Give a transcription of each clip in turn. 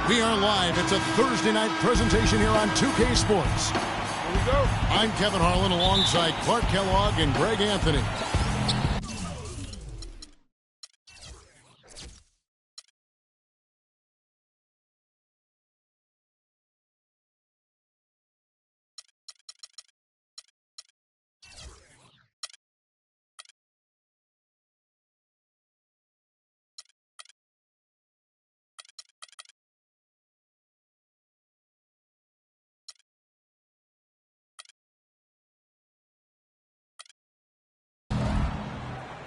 We are live. It's a Thursday night presentation here on 2K Sports. Here we go. I'm Kevin Harlan alongside Clark Kellogg and Greg Anthony.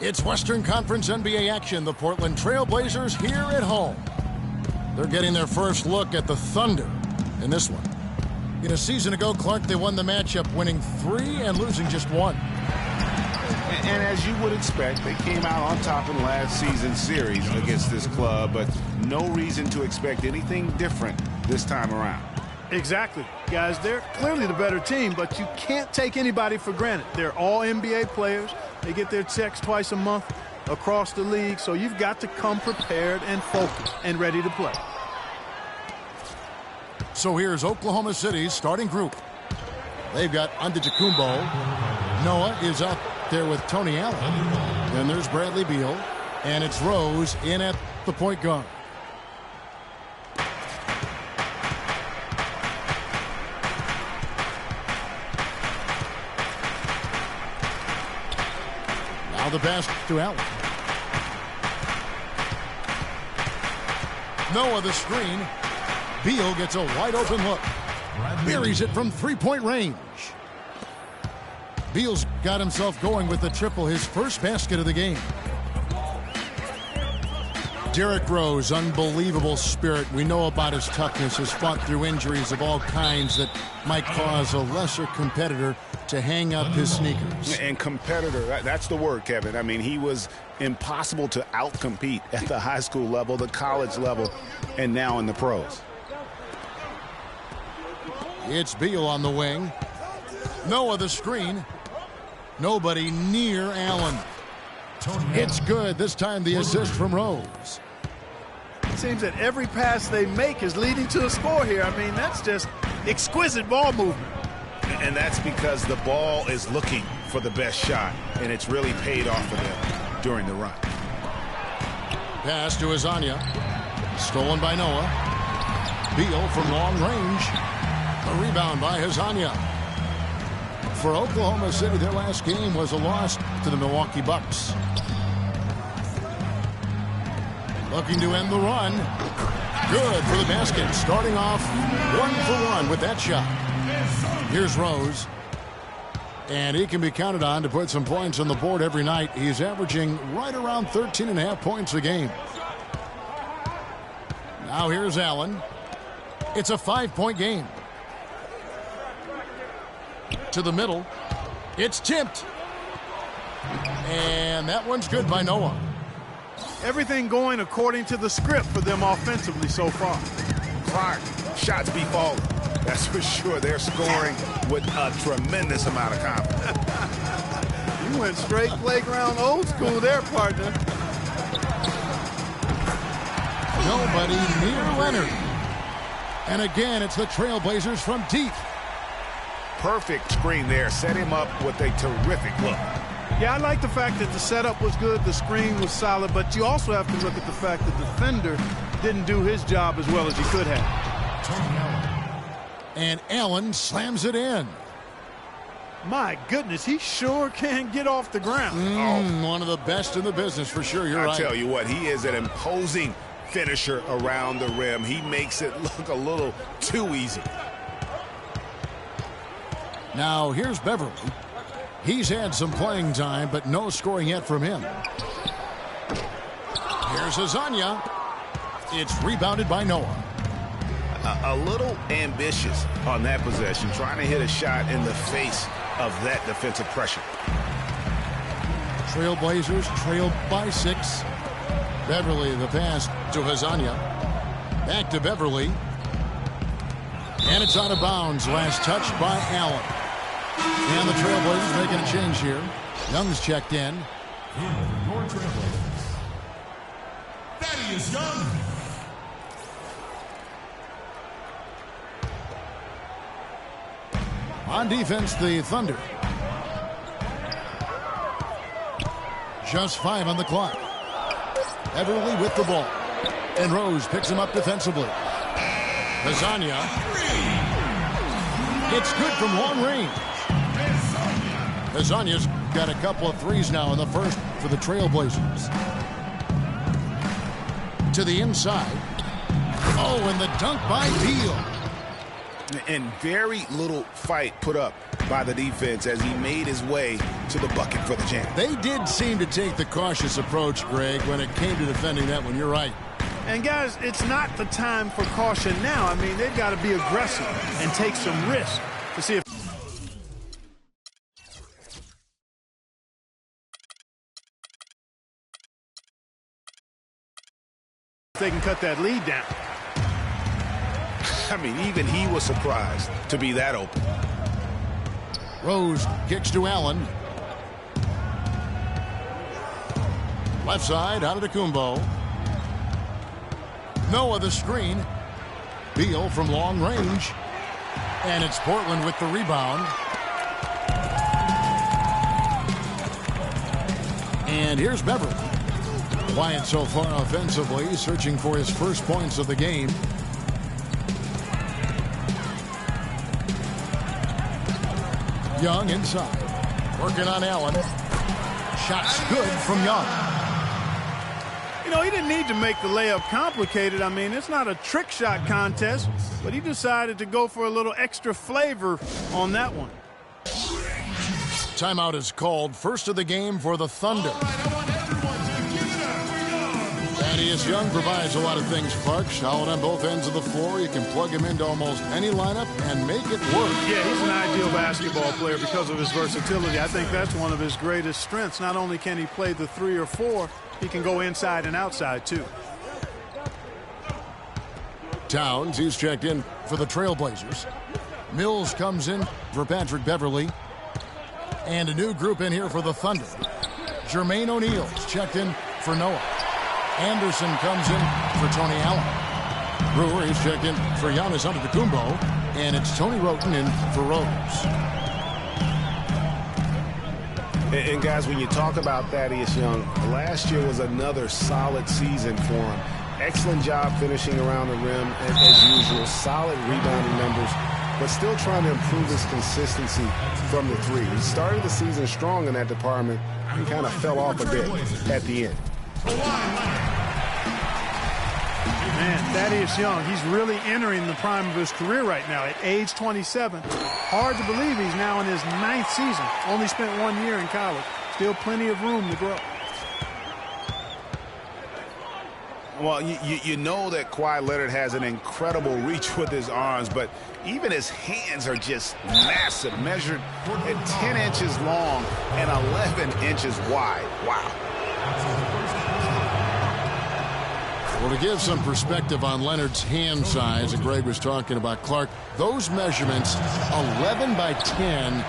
It's Western Conference NBA action. The Portland Trail Blazers here at home. They're getting their first look at the Thunder in this one. A season ago, Clark, they won the matchup, winning 3 and losing just 1. And as you would expect, they came out on top in last season's series against this club, but no reason to expect anything different this time around. Exactly. Guys, they're clearly the better team, but you can't take anybody for granted. They're all NBA players. They get their checks twice a month across the league, so you've got to come prepared and focused and ready to play. So here's Oklahoma City's starting group. They've got Antetokounmpo. Noah is out there with Tony Allen. Then there's Bradley Beal, and it's Rose in at the point guard. The pass to Allen. Noah the screen. Beal gets a wide open look. Buries it from three-point range. Beal's got himself going with the triple, his first basket of the game. Derrick Rose, unbelievable spirit. We know about his toughness, has fought through injuries of all kinds that might cause a lesser competitor to hang up his sneakers. And competitor, that's the word, Kevin. I mean, he was impossible to outcompete at the high school level, the college level, and now in the pros. It's Beal on the wing. Noah the screen. Nobody near Allen. It's good. This time the assist from Rose. It seems that every pass they make is leading to a score here. I mean, that's just exquisite ball movement. And that's because the ball is looking for the best shot, and it's really paid off for them during the run. Pass to Azania. Stolen by Noah. Beal from long range. A rebound by Azania. For Oklahoma City, their last game was a loss to the Milwaukee Bucks. Looking to end the run. Good for the basket. Starting off 1 for 1 with that shot. Here's Rose. And he can be counted on to put some points on the board every night. He's averaging right around 13.5 points a game. Now here's Allen. It's a 5-point game. To the middle. It's tipped. And that one's good by Noah. Everything going according to the script for them offensively so far. Clark, shots be falling. That's for sure. They're scoring with a tremendous amount of confidence. You went straight playground old school there, partner. Nobody near Leonard. And again, it's the Trailblazers from deep. Perfect screen there. Set him up with a terrific look. Yeah, I like the fact that the setup was good, the screen was solid, but you also have to look at the fact that the defender didn't do his job as well as he could have. And Allen slams it in. My goodness, he sure can get off the ground. One of the best in the business for sure. You're right. I tell you what, he is an imposing finisher around the rim. He makes it look a little too easy. Now here's Beverly. He's had some playing time, but no scoring yet from him. Here's Azania. It's rebounded by Noah. A little ambitious on that possession, trying to hit a shot in the face of that defensive pressure. Trailblazers trailed by 6. Beverly the pass to Azania. Back to Beverly. And it's out of bounds. Last touch by Allen. And the Trailblazers making a change here. Young's checked in. Your Trailblazers. That is Young. On defense, the Thunder. Just 5 on the clock. Beverly with the ball. And Rose picks him up defensively. Lasagna. It's good from long range. Lasagna's got a couple of threes now in the first for the Trailblazers. To the inside. Oh, and the dunk by Beal. And very little fight put up by the defense as he made his way to the bucket for the jam. They did seem to take the cautious approach, Greg, when it came to defending that one. You're right. And, guys, it's not the time for caution now. I mean, they've got to be aggressive and take some risks to see if they can cut that lead down. I mean, even he was surprised to be that open. Rose kicks to Allen. Left side, out of Kumbo. Noah the screen. Beal from long range. And it's Portland with the rebound. And here's Beverly. Quiet so far offensively, searching for his first points of the game. Young inside. Working on Allen. Shots good from Young. You know, he didn't need to make the layup complicated. I mean, it's not a trick shot contest, but he decided to go for a little extra flavor on that one. Timeout is called. First of the game for the Thunder. Thaddeus Young provides a lot of things, Clark. Solid on both ends of the floor. You can plug him into almost any lineup and make it work. Yeah, he's an ideal basketball player because of his versatility. I think that's one of his greatest strengths. Not only can he play the 3 or 4, he can go inside and outside, too. Towns, he's checked in for the Trailblazers. Mills comes in for Patrick Beverly. And a new group in here for the Thunder. Jermaine O'Neal's checked in for Noah. Anderson comes in for Tony Allen. Brewer is checked in for Giannis Antetokounmpo. And it's Tony Roten in for Rose. And guys, when you talk about Thaddeus Young, last year was another solid season for him. Excellent job finishing around the rim as usual. Solid rebounding numbers, but still trying to improve his consistency from the 3. He started the season strong in that department and kind of fell off a bit at the end. Man, Thaddeus Young, he's really entering the prime of his career right now at age 27. Hard to believe he's now in his 9th season. Only spent 1 year in college. Still plenty of room to grow. Well, you know that Kawhi Leonard has an incredible reach with his arms, but even his hands are just massive, measured at 10 inches long and 11 inches wide. Wow. Well, to give some perspective on Leonard's hand size, and Greg was talking about Clark, those measurements, 11 by 10,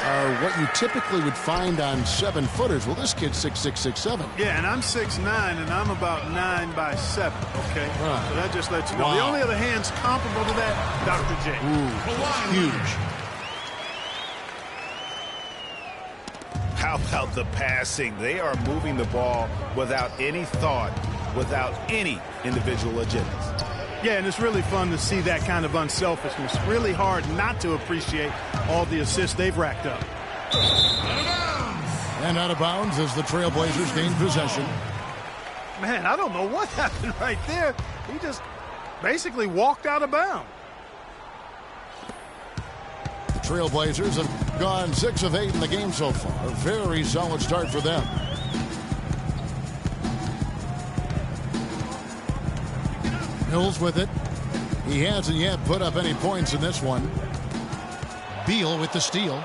are what you typically would find on 7-footers. Well, this kid's 6'6", 6'7". Yeah, and I'm 6'9", and I'm about 9 by 7, okay? Right. So that just lets you know. Wow. The only other hands comparable to that, Dr. J. Ooh, huge. How about the passing? They are moving the ball without any thought, without any individual agendas. Yeah, and it's really fun to see that kind of unselfishness. Really hard not to appreciate all the assists they've racked up. And out of bounds as the Trailblazers gain possession. Man, I don't know what happened right there. He just basically walked out of bounds. The Trailblazers have gone 6 of 8 in the game so far. A very solid start for them. Mills with it. He hasn't yet put up any points in this one. Beal with the steal.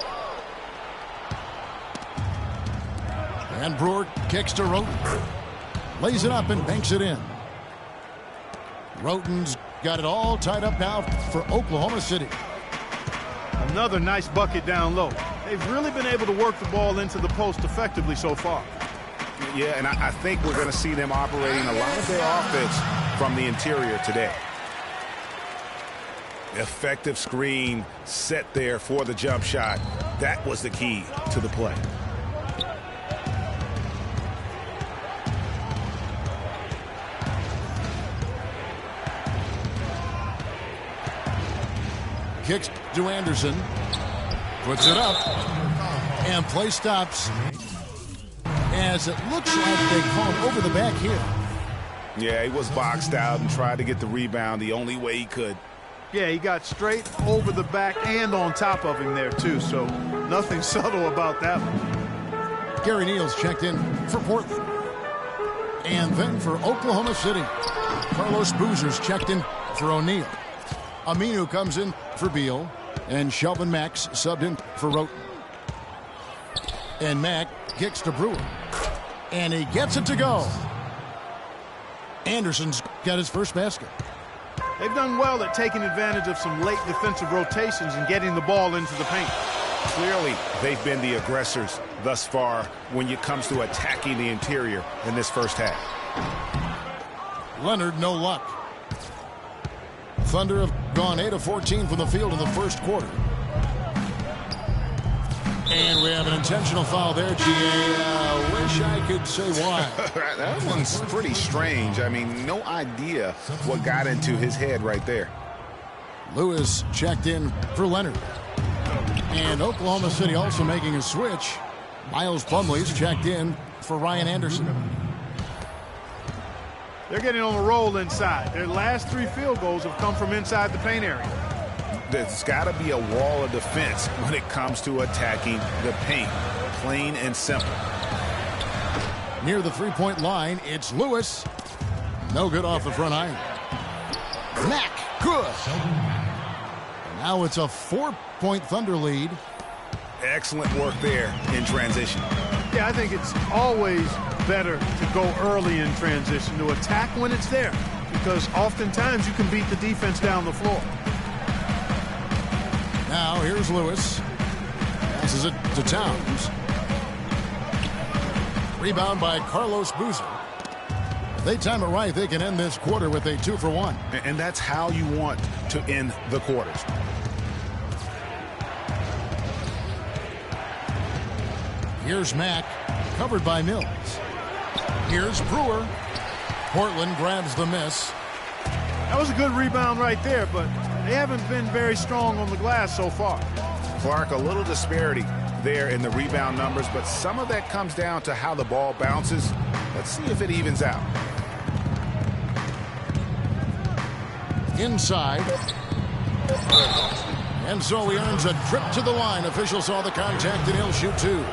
And Brewer kicks to Roten. Lays it up and banks it in. Roten's got it all tied up now for Oklahoma City. Another nice bucket down low. They've really been able to work the ball into the post effectively so far. Yeah, and I think we're going to see them operating a lot of their offense from the interior today. Effective screen set there for the jump shot. That was the key to the play. Kicks to Anderson. Puts it up. And play stops. As it looks like they called over the back here. Yeah, he was boxed out and tried to get the rebound the only way he could. Yeah, he got straight over the back and on top of him there, too. So nothing subtle about that one. Gary Neal's checked in for Portland. And then for Oklahoma City, Carlos Boozer's checked in for O'Neal. Aminu comes in for Beal. And Shelvin Max subbed in for Roten. And Mack kicks to Brewer. And he gets it to go. Anderson's got his first basket. They've done well at taking advantage of some late defensive rotations and getting the ball into the paint. Clearly, they've been the aggressors thus far when it comes to attacking the interior in this first half. Leonard, no luck. Thunder have gone 8 of 14 from the field in the first quarter. And we have an intentional foul there, G.A. Wish I could say why. That one's pretty strange. I mean, no idea what got into his head right there. Lewis checked in for Leonard. And Oklahoma City also making a switch. Miles Plumlee's checked in for Ryan Anderson. They're getting on a roll inside. Their last 3 field goals have come from inside the paint area. There's got to be a wall of defense when it comes to attacking the paint. Plain and simple. Near the three-point line, it's Lewis. No good off the front iron. Mack, good. And now it's a 4-point Thunder lead. Excellent work there in transition. Yeah, I think it's always better to go early in transition, to attack when it's there, because oftentimes you can beat the defense down the floor. Now here's Lewis. Passes it to Towns. Rebound by Carlos Boozer. If they time it right, they can end this quarter with a 2-for-1. And that's how you want to end the quarters. Here's Mack, covered by Mills. Here's Brewer. Portland grabs the miss. That was a good rebound right there, but they haven't been very strong on the glass so far. Clark, a little disparity there in the rebound numbers, but some of that comes down to how the ball bounces. Let's see if it evens out. Inside. And so he earns a trip to the line. Official saw the contact, and he'll shoot 2.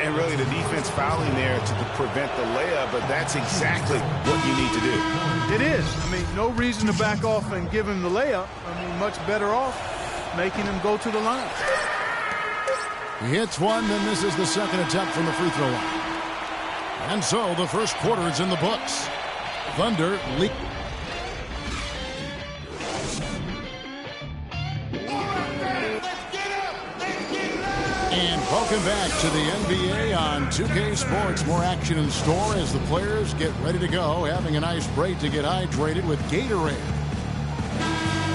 And really the defense fouling there to prevent the layup, but that's exactly what you need to do. It is. I mean, no reason to back off and give him the layup. I mean, much better off making him go to the line. He hits one, then misses the second attempt from the free throw line. And so the first quarter is in the books. Thunder lead. And welcome back to the NBA on 2K Sports. More action in store as the players get ready to go, having a nice break to get hydrated with Gatorade.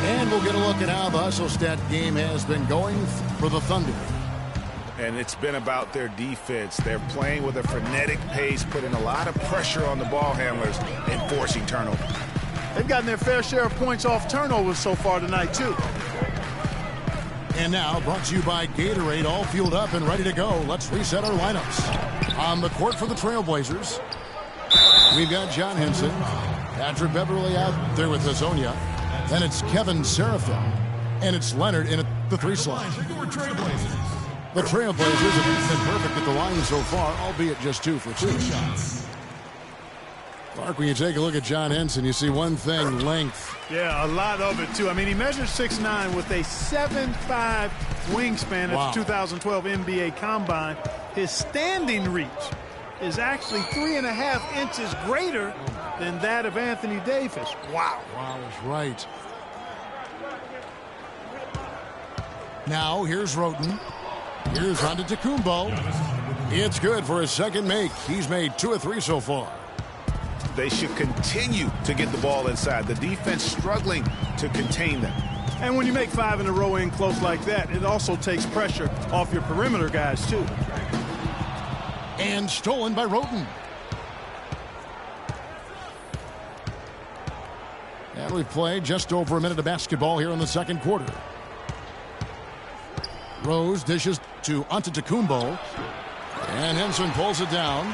And we'll get a look at how the Hustle-Stat game has been going for the Thunder. And it's been about their defense. They're playing with a frenetic pace, putting a lot of pressure on the ball handlers and forcing turnovers. They've gotten their fair share of points off turnovers so far tonight, too. And now, brought to you by Gatorade, all fueled up and ready to go. Let's reset our lineups. On the court for the Trailblazers, we've got John Henson, Patrick Beverly out there with Hazonia. Then it's Kevin Serafin, and it's Leonard in the 3 slot. The Trailblazers have been perfect at the line so far, albeit just 2 for 2. Clark, when you take a look at John Henson, you see one thing, length. Yeah, a lot of it, too. I mean, he measures 6'9" with a 7'5" wingspan at the 2012 NBA Combine. His standing reach is actually 3.5 inches greater than that of Anthony Davis. Wow. Wow, that's right. Now, here's Roten. Here's Antetokounmpo. It's good for his second make. He's made 2 of 3 so far. They should continue to get the ball inside. The defense struggling to contain them. And when you make 5 in a row in close like that, it also takes pressure off your perimeter guys, too. And stolen by Roten. And we've played just over a minute of basketball here in the second quarter. Rose dishes to Antetokounmpo. And Henson pulls it down.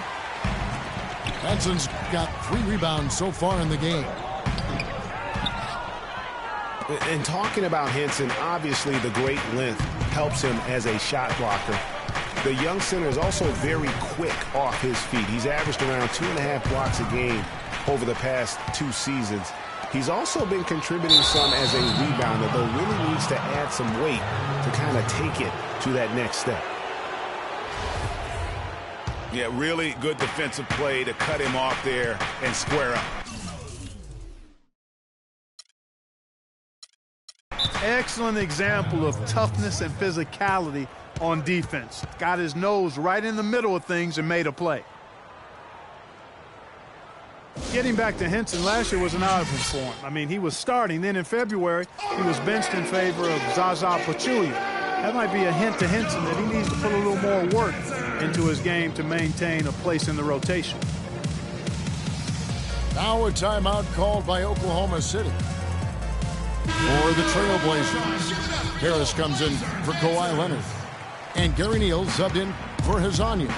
Henson's got 3 rebounds so far in the game. And talking about Henson, obviously the great length helps him as a shot blocker. The young center is also very quick off his feet. He's averaged around 2.5 blocks a game over the past 2 seasons. He's also been contributing some as a rebounder, though really needs to add some weight to kind of take it to that next step. Yeah, really good defensive play to cut him off there and square up. Excellent example of toughness and physicality on defense. Got his nose right in the middle of things and made a play. Getting back to Henson, last year was an odd one for him. I mean, he was starting. Then in February, he was benched in favor of Zaza Pachulia. That might be a hint to Henson that he needs to put a little more work into his game to maintain a place in the rotation. Now a timeout called by Oklahoma City. For the Trailblazers, Harris comes in for Kawhi Leonard. And Gary Neal subbed in for Hazanya.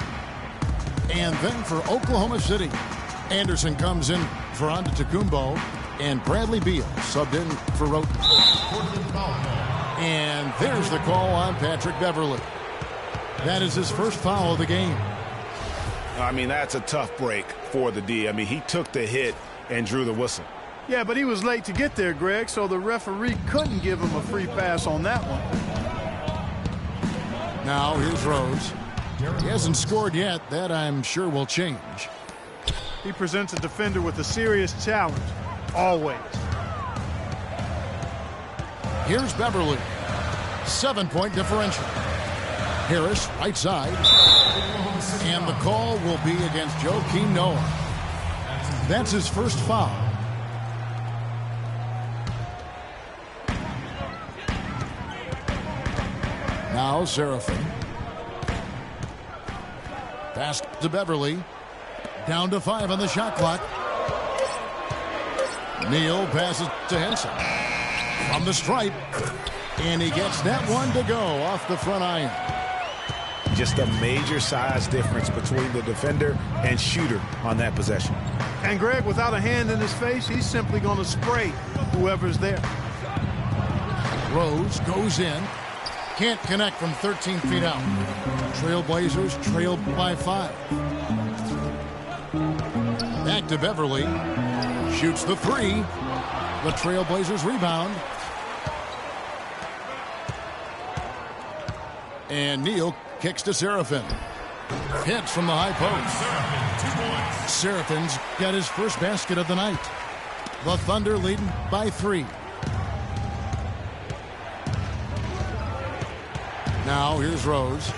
And then for Oklahoma City, Anderson comes in for Antetokounmpo. And Bradley Beal subbed in for Roten. And there's the call on Patrick Beverley. That is his first foul of the game. I mean, that's a tough break for the D. I mean, he took the hit and drew the whistle. Yeah, but he was late to get there, Greg, so the referee couldn't give him a free pass on that one. Now here's Rose. He hasn't scored yet. That I'm sure will change. He presents a defender with a serious challenge, always. Here's Beverley. 7-point differential. Harris, right side. And the call will be against Joakim Noah. That's his first foul. Now Seraphin. Pass to Beverley. Down to 5 on the shot clock. Neal passes to Henson. From the stripe. And he gets that one to go off the front iron. Just a major size difference between the defender and shooter on that possession. And Greg, without a hand in his face, he's simply going to spray whoever's there. Rose goes in. Can't connect from 13 feet out. Trailblazers trail by 5. Back to Beverley. Shoots the 3. The Trailblazers rebound. And Neal kicks to Seraphin. Hits from the high post. Seraphin's got his first basket of the night. The Thunder leading by 3. Now here's Rose.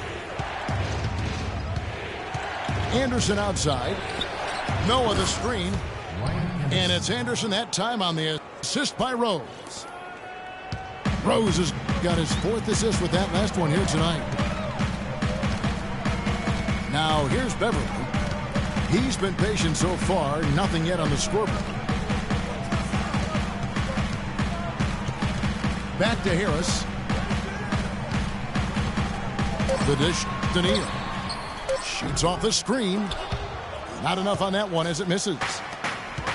Anderson outside. Noah the screen. And it's Anderson that time on the assist by Rose. Rose has got his 4th assist with that last one here tonight. Now here's Beverley. He's been patient so far. Nothing yet on the scoreboard. Back to Harris. The dish to Neal. Shoots off the screen. Not enough on that one as it misses.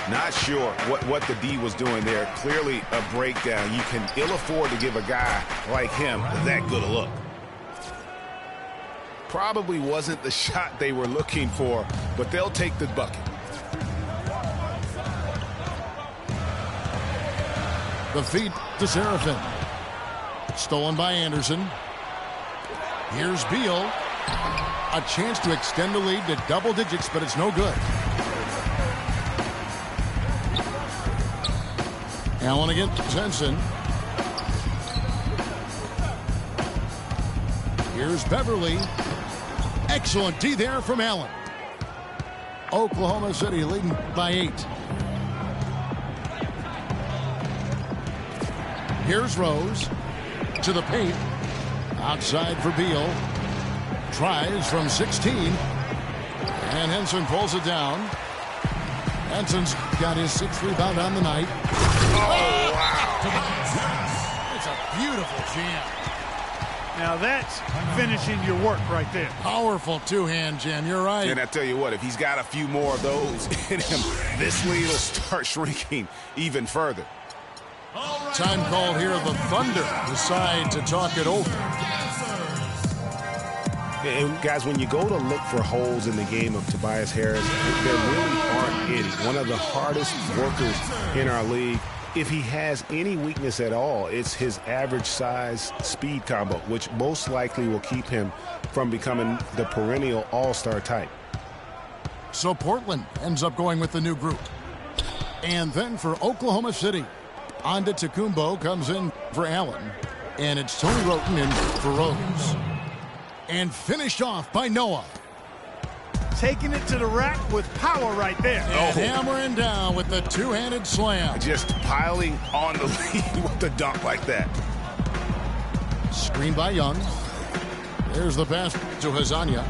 Not sure what the D was doing there. Clearly a breakdown. You can ill afford to give a guy like him that good a look. Probably wasn't the shot they were looking for, but they'll take the bucket. The feed to Seraphin. Stolen by Anderson. Here's Beal. A chance to extend the lead to double digits, but it's no good. Allen against Henson. Here's Beverley. Excellent D there from Allen. Oklahoma City leading by 8. Here's Rose to the paint. Outside for Beal. Tries from 16. And Henson pulls it down. Henson's got his 6th rebound on the night. Oh, wow. It's a beautiful jam. Now that's finishing your work right there. Powerful two-hand jam. You're right. And I tell you what, if he's got a few more of those in him, this lead will start shrinking even further. Time called here. The Thunder decide to talk it over. And guys, when you go to look for holes in the game of Tobias Harris, there really aren't any. One of the hardest workers in our league. If he has any weakness at all, it's his average size speed combo, which most likely will keep him from becoming the perennial all-star type. So Portland ends up going with the new group. And then for Oklahoma City, Antetokounmpo comes in for Allen. And it's Tony Roten in for Rose. And finished off by Noah. Taking it to the rack with power right there. And hammering down with the two-handed slam. Just piling on the lead with the dunk like that. Screen by Young. There's the pass to Hazania.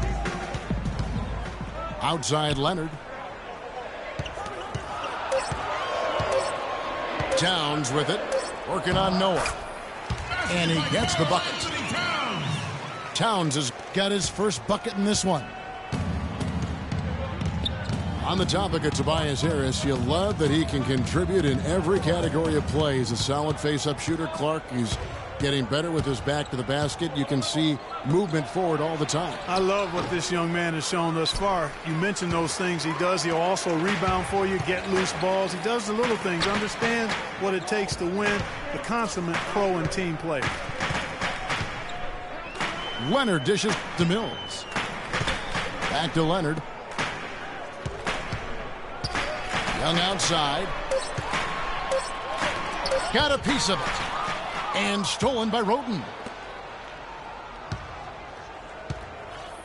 Outside Leonard. Towns with it. Working on Noah. And he gets the bucket. Towns has got his first bucket in this one. On the topic of Tobias Harris, you love that he can contribute in every category of play. He's a solid face-up shooter. Clark, he's getting better with his back to the basket. You can see movement forward all the time. I love what this young man has shown thus far. You mentioned those things he does. He'll also rebound for you, get loose balls. He does the little things, understands what it takes to win, the consummate pro and team player. Leonard dishes to Mills. Back to Leonard. Young outside. Got a piece of it. And stolen by Roten.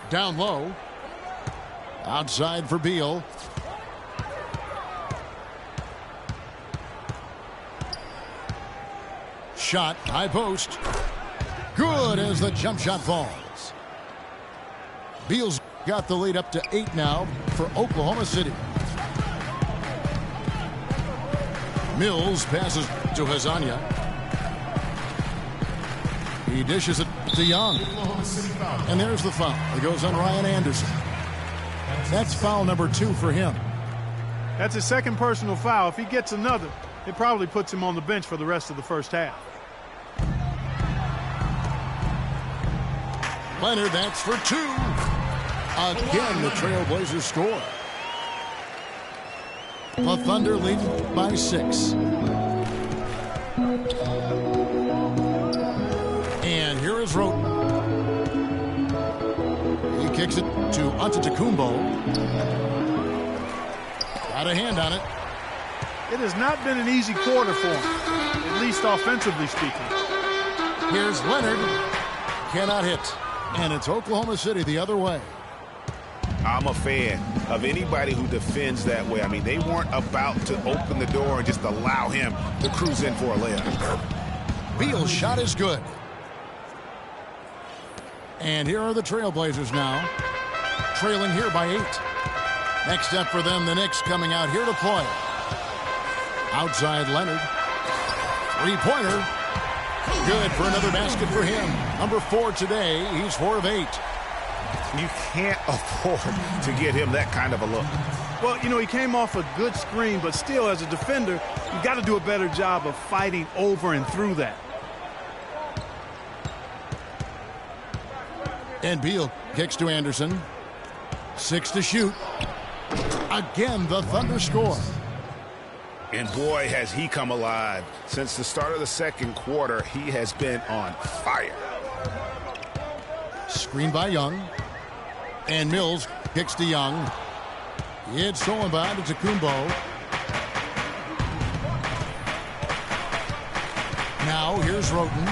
Down low. Outside for Beal. Shot, high post. Good as the jump shot falls. Beal's got the lead up to 8 now for Oklahoma City. Mills passes to Hazania. He dishes it to Young. And there's the foul. It goes on Ryan Anderson. That's foul number 2 for him. That's his second personal foul. If he gets another, it probably puts him on the bench for the rest of the first half. Leonard, that's for 2. Again, the Trailblazers score. The Thunder lead by 6. And here is Roten. He kicks it to Antetokounmpo. Got a hand on it. It has not been an easy quarter for him, at least offensively speaking. Here's Leonard. Cannot hit. And it's Oklahoma City the other way. I'm a fan of anybody who defends that way. I mean, they weren't about to open the door and just allow him to cruise in for a layup. Beal's shot is good. And here are the Trailblazers now, trailing here by 8. Next up for them, the Knicks coming out here to play. Outside Leonard. Three-pointer. Good for another basket for him. Number 4 today. He's 4 of 8. You can't afford to get him that kind of a look. Well, you know, he came off a good screen, but still, as a defender, you got to do a better job of fighting over and through that. And Beal kicks to Anderson. 6 to shoot. Again, the Thunder score. And boy, has he come alive. Since the start of the second quarter, he has been on fire. Screen by Young. And Mills kicks to Young. It's stolen by Antetokounmpo. Now here's Roten.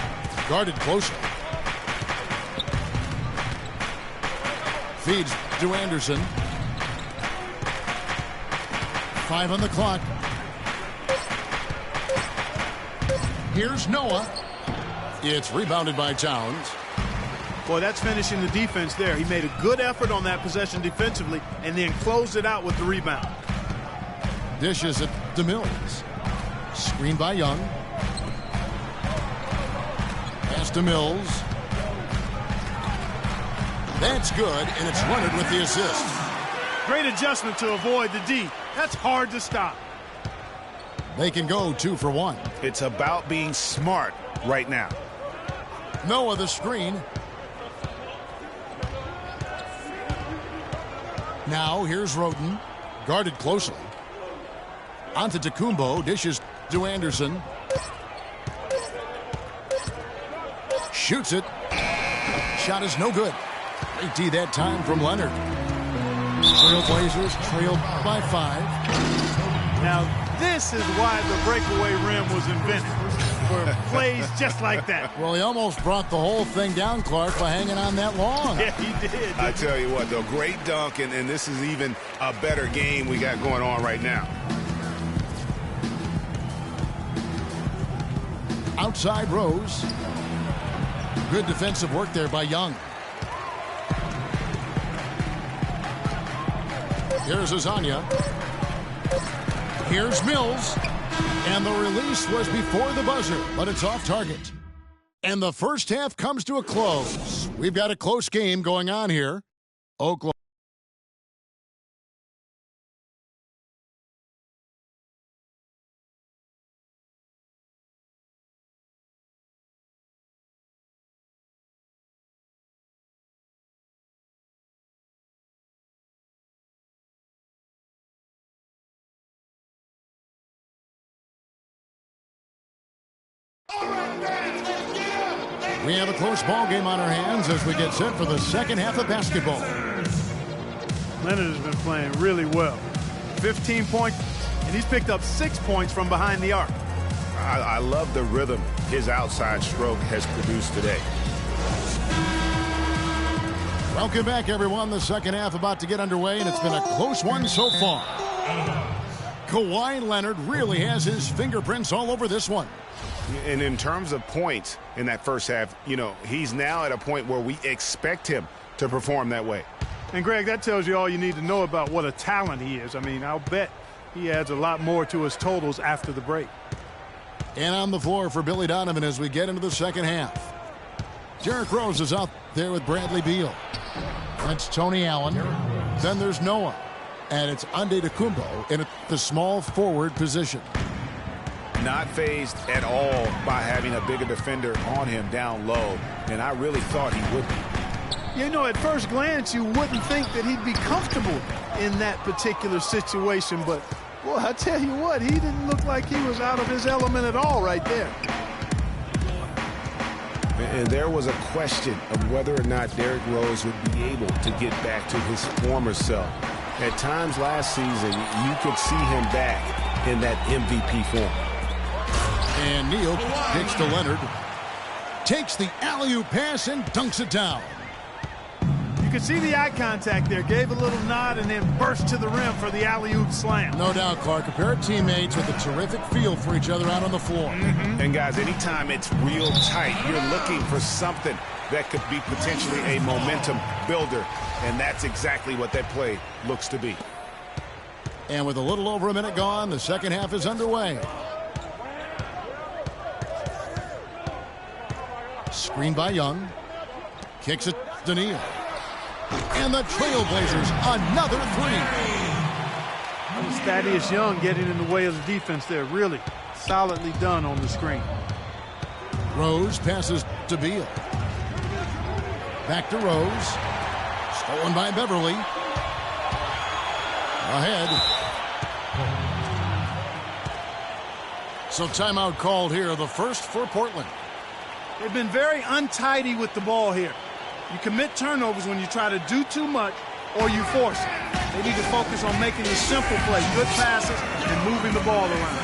Guarded closer. Feeds to Anderson. 5 on the clock. Here's Noah. It's rebounded by Towns. Boy, that's finishing the defense there. He made a good effort on that possession defensively and then closed it out with the rebound. Dishes at DeMills. Screen by Young. Pass to Mills. That's good, and it's Leonard with the assist. Great adjustment to avoid the D. That's hard to stop. They can go 2 for 1. It's about being smart right now. Noah the screen. Now here's Roten. Guarded closely. Onto Tecumbo. Dishes to Anderson. Shoots it. Shot is no good. Great D that time from Leonard. Trailblazers trailed by 5. Now, this is why the breakaway rim was invented, for plays just like that. Well, he almost brought the whole thing down, Clark, by hanging on that long. Yeah, he did. I tell you what, though, great dunk, and this is even a better game we got going on right now. Outside Rose. Good defensive work there by Young. Here's Azania. Here's Mills. And the release was before the buzzer, but it's off target. And the first half comes to a close. We've got a close game going on here. Oklahoma. We have a close ball game on our hands as we get set for the second half of basketball. Leonard has been playing really well. 15 points, and he's picked up 6 points from behind the arc. I love the rhythm his outside stroke has produced today. Welcome back, everyone. The second half about to get underway, and it's been a close one so far. Kawhi Leonard really has his fingerprints all over this one. And in terms of points in that first half, you know, he's now at a point where we expect him to perform that way. And, Greg, that tells you all you need to know about what a talent he is. I mean, I'll bet he adds a lot more to his totals after the break. And on the floor for Billy Donovan as we get into the second half. Derrick Rose is out there with Bradley Beal. That's Tony Allen. Then there's Noah. And it's Antetokounmpo in the small forward position. Not phased at all by having a bigger defender on him down low. And I really thought he would be. You know, at first glance, you wouldn't think that he'd be comfortable in that particular situation. But, boy, I tell you what, he didn't look like he was out of his element at all right there. And there was a question of whether or not Derrick Rose would be able to get back to his former self. At times last season, you could see him back in that MVP form. And Neal kicks to Leonard. Takes the alley-oop pass and dunks it down. You could see the eye contact there. Gave a little nod and then burst to the rim for the alley-oop slam. No doubt, Clark. A pair of teammates with a terrific feel for each other out on the floor. And, guys, anytime it's real tight, you're looking for something that could be potentially a momentum builder. And that's exactly what that play looks to be. And with a little over a minute gone, the second half is underway. Screen by Young. Kicks it to Neal. And the Trailblazers, another three. Thaddeus Young getting in the way of the defense there. Really solidly done on the screen. Rose passes to Beal. Back to Rose. Stolen by Beverly. Ahead. So timeout called here, the first for Portland. They've been very untidy with the ball here. You commit turnovers when you try to do too much or you force it. They need to focus on making the simple play, good passes, and moving the ball around.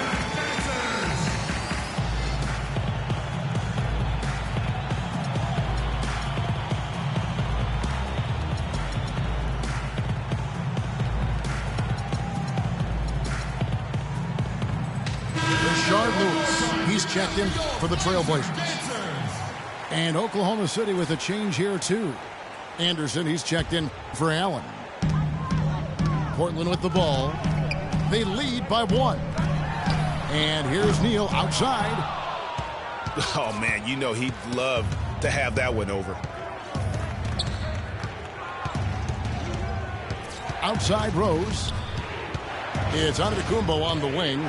Bernard Lewis. He's checked in for the Trailblazers. And Oklahoma City with a change here, too. Anderson, he's checked in for Allen. Portland with the ball. They lead by 1. And here's Neal outside. Oh, man, you know he'd love to have that one over. Outside Rose. It's Antetokounmpo on the wing.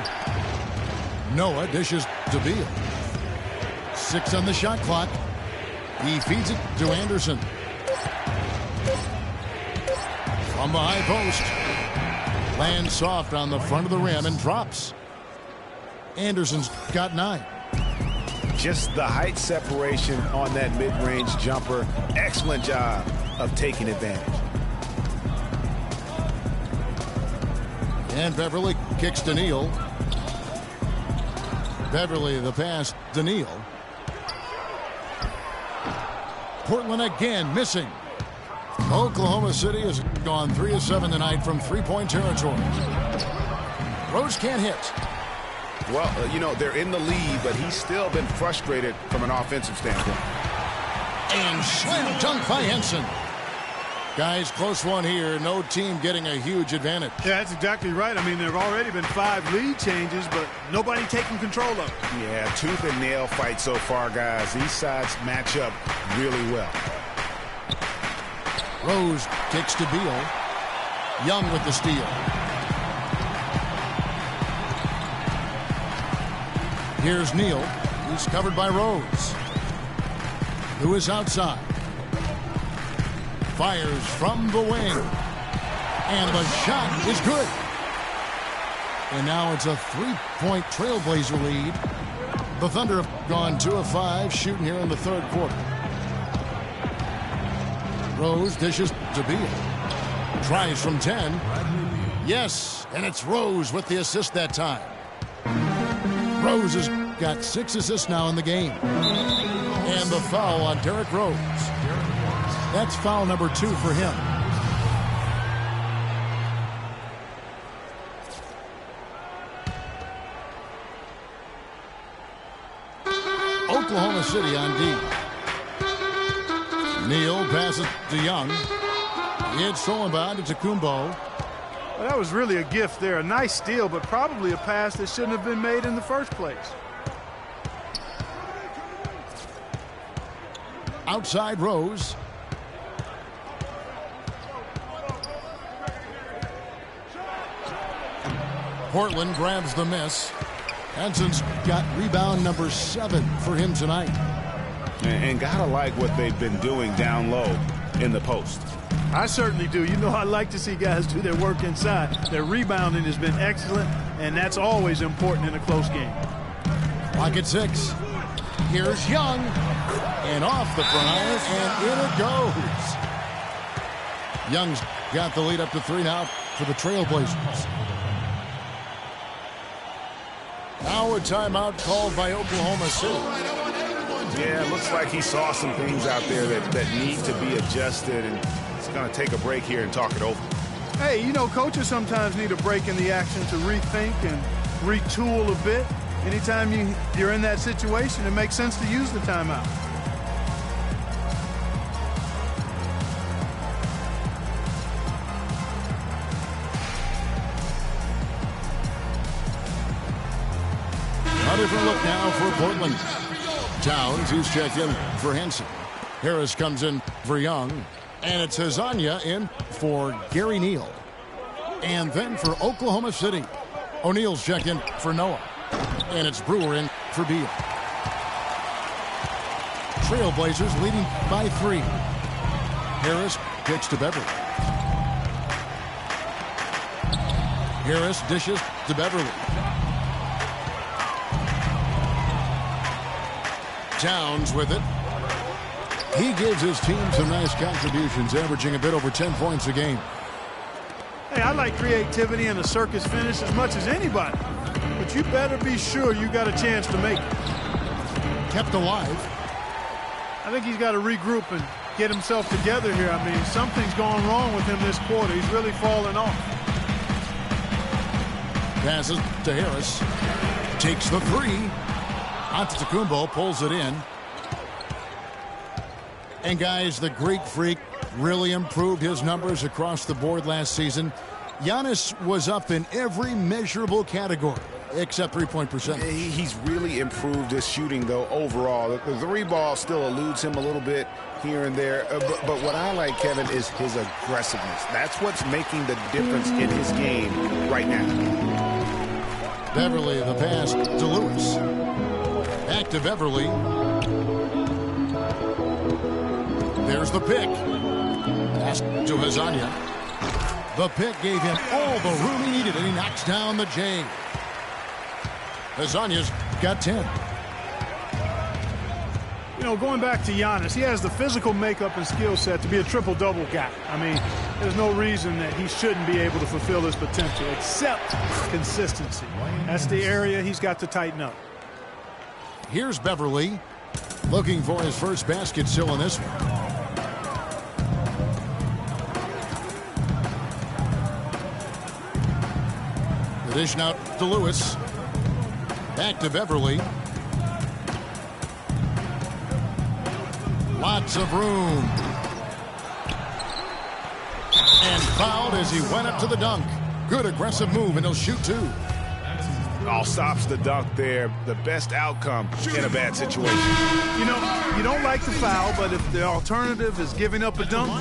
Noah dishes to Beal. 6 on the shot clock. He feeds it to Anderson. From the high post. Lands soft on the front of the rim and drops. Anderson's got 9. Just the height separation on that mid-range jumper. Excellent job of taking advantage. And Beverly kicks to Neal. Beverly the pass to Neal. Portland again missing. Oklahoma City has gone 3 of 7 tonight from three-point territory. Rose can't hit. Well, you know, they're in the lead, but he's still been frustrated from an offensive standpoint. And slam dunk by Henson. Guys, close one here. No team getting a huge advantage. Yeah, that's exactly right. I mean, there have already been 5 lead changes, but nobody taking control of it. Yeah, tooth and nail fight so far, guys. These sides match up really well. Rose kicks to Beal. Young with the steal. Here's Neal. He's covered by Rose. Who is outside. Fires from the wing. And the shot is good. And now it's a 3-point Trailblazer lead. The Thunder have gone 2 of 5 shooting here in the third quarter. Rose dishes to Beal. Tries from 10. Yes, and it's Rose with the assist that time. Rose has got 6 assists now in the game. And the foul on Derrick Rose. That's foul number 2 for him. Oklahoma City on D. Neal passes to Young. It's stolen by Antetokounmpo. Well, that was really a gift there. A nice steal, but probably a pass that shouldn't have been made in the first place. Outside Rose. Portland grabs the miss. Henson's got rebound number 7 for him tonight. And gotta like what they've been doing down low in the post. I certainly do. You know, I like to see guys do their work inside. Their rebounding has been excellent, and that's always important in a close game. Clock at 6. Here's Young. And off the front iron, and in it goes. Young's got the lead up to 3 now for the Trailblazers. Now a timeout called by Oklahoma City. Yeah, it looks like he saw some things out there that need to be adjusted, and he's going to take a break here and talk it over. Hey, you know, coaches sometimes need a break in the action to rethink and retool a bit. Anytime you're in that situation, it makes sense to use the timeout. A different look now for Portland. Towns, who's checked in for Henson. Harris comes in for Young. And it's Hazanya in for Gary Neal. And then for Oklahoma City, O'Neal's checked in for Noah. And it's Brewer in for Beal. Trailblazers leading by 3. Harris kicks to Beverly. Harris dishes to Beverly. Towns with it. He gives his team some nice contributions, averaging a bit over 10 points a game. Hey, I like creativity and a circus finish as much as anybody. But you better be sure you got a chance to make it. Kept alive. I think he's got to regroup and get himself together here. I mean, something's gone wrong with him this quarter. He's really fallen off. Passes to Harris. takes the three. Antetokounmpo pulls it in. And guys, the Greek Freak really improved his numbers across the board last season. Giannis was up in every measurable category except three-point percentage. He's really improved his shooting, though, overall. The three ball still eludes him a little bit here and there. But what I like, Kevin, is his aggressiveness. That's what's making the difference in his game right now. Beverly, the pass to Lewis. Back to Beverly. There's the pick. Pass to Hazanya. The pick gave him all the room he needed, and he knocks down the J. Hazanya's got 10. You know, going back to Giannis, he has the physical makeup and skill set to be a triple-double guy. I mean, there's no reason that he shouldn't be able to fulfill his potential, except consistency. That's the area he's got to tighten up. Here's Beverly, looking for his first basket still in this one. Dish out to Lewis. Back to Beverly. Lots of room. And fouled as he went up to the dunk. Good aggressive move, and he'll shoot two. All stops the dunk there. The best outcome in a bad situation. You know, you don't like the foul, but if the alternative is giving up a dunk,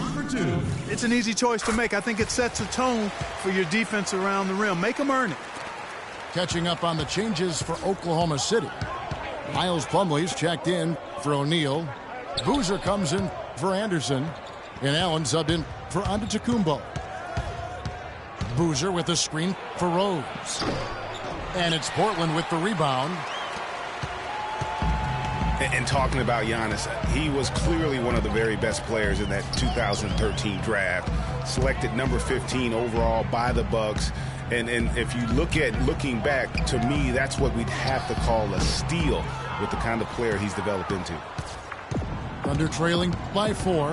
it's an easy choice to make. I think it sets a tone for your defense around the rim. Make them earn it. Catching up on the changes for Oklahoma City. Miles Plumlee's checked in for O'Neal. Boozer comes in for Anderson. And Allen subbed in for Antetokounmpo. Boozer with a screen for Rose. And it's Portland with the rebound. And talking about Giannis, he was clearly one of the very best players in that 2013 draft. Selected number 15 overall by the Bucks. And if you looking back, to me, that's what we'd have to call a steal with the kind of player he's developed into. Thunder trailing by 4.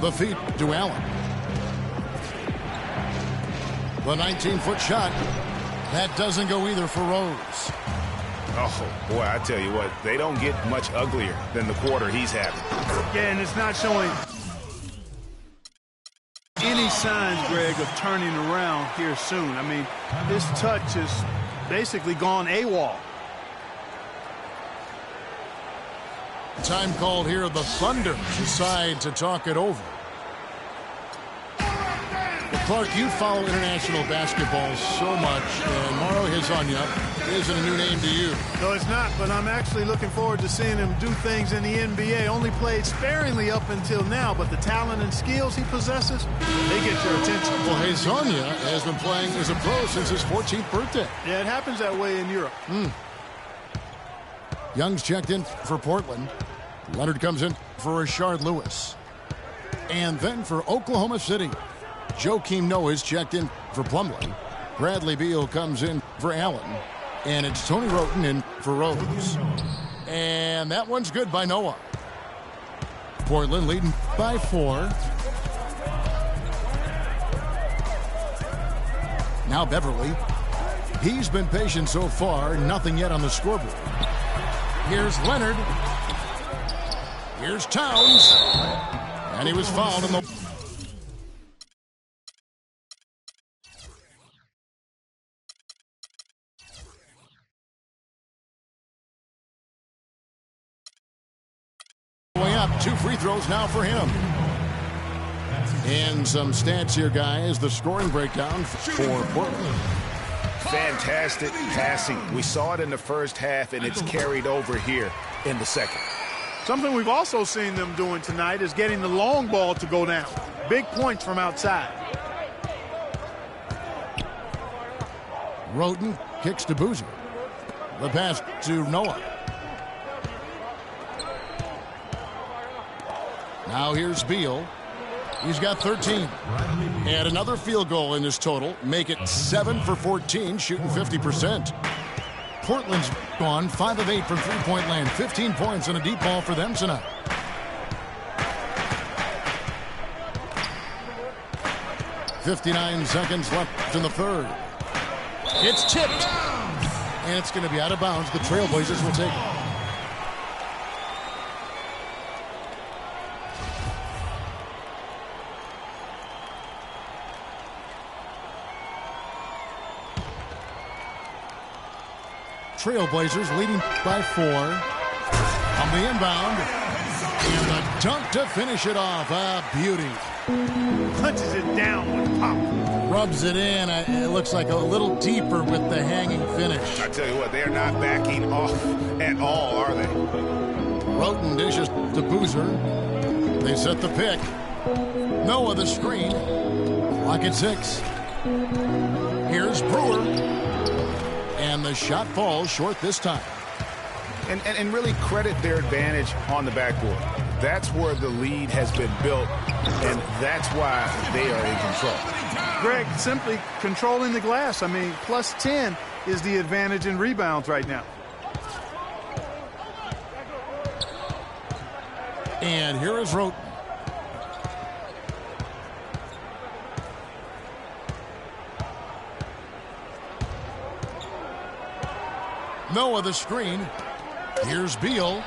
The feed to Allen. The 19-foot shot. That doesn't go either for Rose. Oh, boy, I tell you what, they don't get much uglier than the quarter he's having. Yeah, and it's not showing any signs, Greg, of turning around here soon. I mean, his touch is basically gone AWOL. Time called here. The Thunder decide to talk it over. Clark, you follow international basketball so much, and Mauro Hezonja isn't a new name to you. No, it's not, but I'm actually looking forward to seeing him do things in the NBA. Only played sparingly up until now, but the talent and skills he possesses, they get your attention. Well, Hezonja has been playing as a pro since his 14th birthday. Yeah, it happens that way in Europe. Young's checked in for Portland. Leonard comes in for Rashard Lewis. And then for Oklahoma City, Joakim Noah's checked in for Plumlee. Bradley Beal comes in for Allen. And it's Tony Roten in for Rose. And that one's good by Noah. Portland leading by 4. Now Beverly. He's been patient so far. Nothing yet on the scoreboard. Here's Leonard. Here's Towns. And he was fouled in the... way up. 2 free throws now for him. And some stats here, guys. The scoring breakdown for Portland. Fantastic passing. We saw it in the first half, and it's carried over here in the second. Something we've also seen them doing tonight is getting the long ball to go down. Big points from outside. Roten kicks to Boozer. The pass to Noah. Now here's Beal. He's got 13. And another field goal in his total. Make it 7 for 14, shooting 50%. Portland's gone 5 of 8 from three-point land. 15 points and a deep ball for them tonight. .59 seconds left in the third. It's tipped. And it's going to be out of bounds. The Trailblazers will take it. Trailblazers leading by 4 on the inbound, and a dunk to finish it off. A beauty. Punches it down with pop. Rubs it in. It looks like a little deeper with the hanging finish. I tell you what, they're not backing off at all, are they? Roten dishes to Boozer. They set the pick. Noah the screen. Clock at 6. Here's Brewer. And the shot falls short this time. And really credit their advantage on the backboard. That's where the lead has been built, and that's why they are in control. Greg, simply controlling the glass. I mean, plus 10 is the advantage in rebounds right now. And here is Roten. Noah the screen. Here's Beal.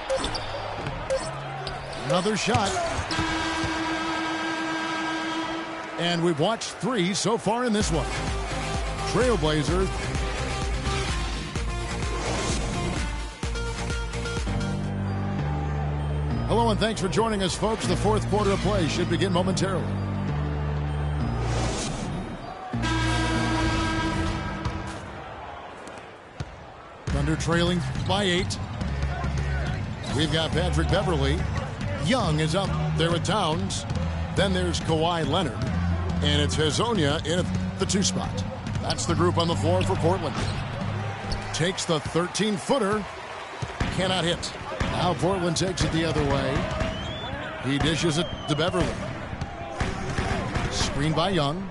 Another shot. And we've watched 3 so far in this one. Trailblazers. Hello and thanks for joining us, folks. The fourth quarter of play should begin momentarily. Thunder trailing by 8. We've got Patrick Beverley. Young is up there with Towns. Then there's Kawhi Leonard. And it's Hezonja in at the 2 spot. That's the group on the floor for Portland. Takes the 13-footer. Cannot hit. Now Portland takes it the other way. He dishes it to Beverley. Screen by Young.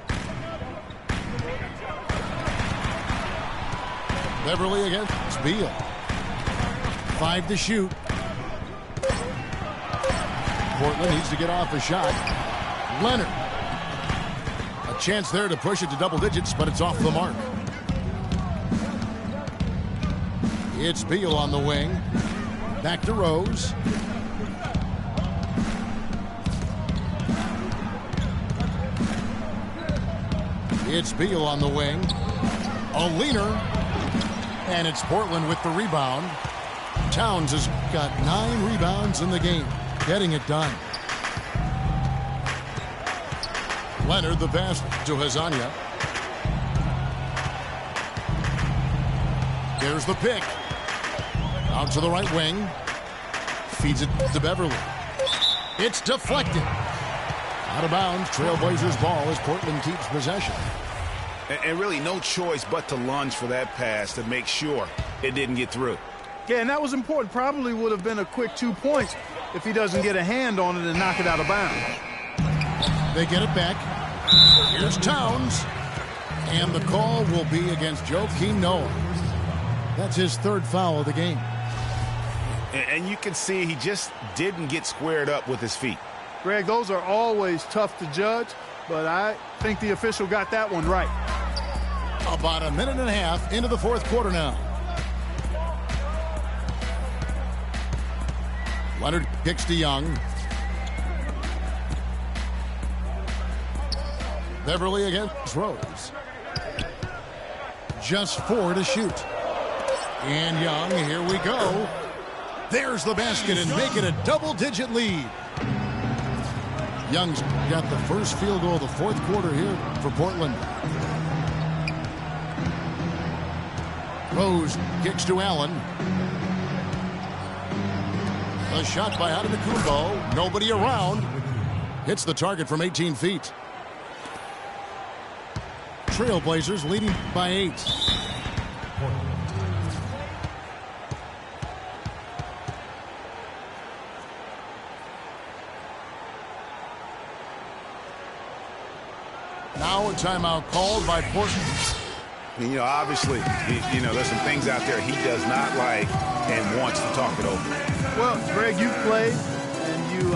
Beverley against Beal. 5 to shoot. Portland needs to get off a shot. Leonard. A chance there to push it to double digits, but it's off the mark. It's Beal on the wing. Back to Rose. It's Beal on the wing. A leaner. And it's Portland with the rebound. Towns has got 9 rebounds in the game. Getting it done. Leonard the pass to Hezonja. There's the pick. Out to the right wing. Feeds it to Beverley. It's deflected. Out of bounds. Trailblazers ball as Portland keeps possession. And really no choice but to lunge for that pass to make sure it didn't get through. Yeah, and that was important. Probably would have been a quick 2 points if he doesn't get a hand on it and knock it out of bounds. They get it back. Here's Towns. And the call will be against Joakim Noah. That's his 3rd foul of the game. And you can see he just didn't get squared up with his feet. Greg, those are always tough to judge, but I think the official got that one right. About a minute and a half into the 4th quarter now. Leonard kicks to Young. Beverley against Rose. Just 4 to shoot. And Young, here we go. There's the basket and make it a double-digit lead. Young's got the first field goal of the 4th quarter here for Portland. Rose kicks to Allen. A shot by Antetokounmpo. Nobody around. Hits the target from 18 feet. Trailblazers leading by 8. Now a timeout called by Portland. You know, obviously, you know, there's some things out there he does not like and wants to talk it over. Well, Greg, you played and you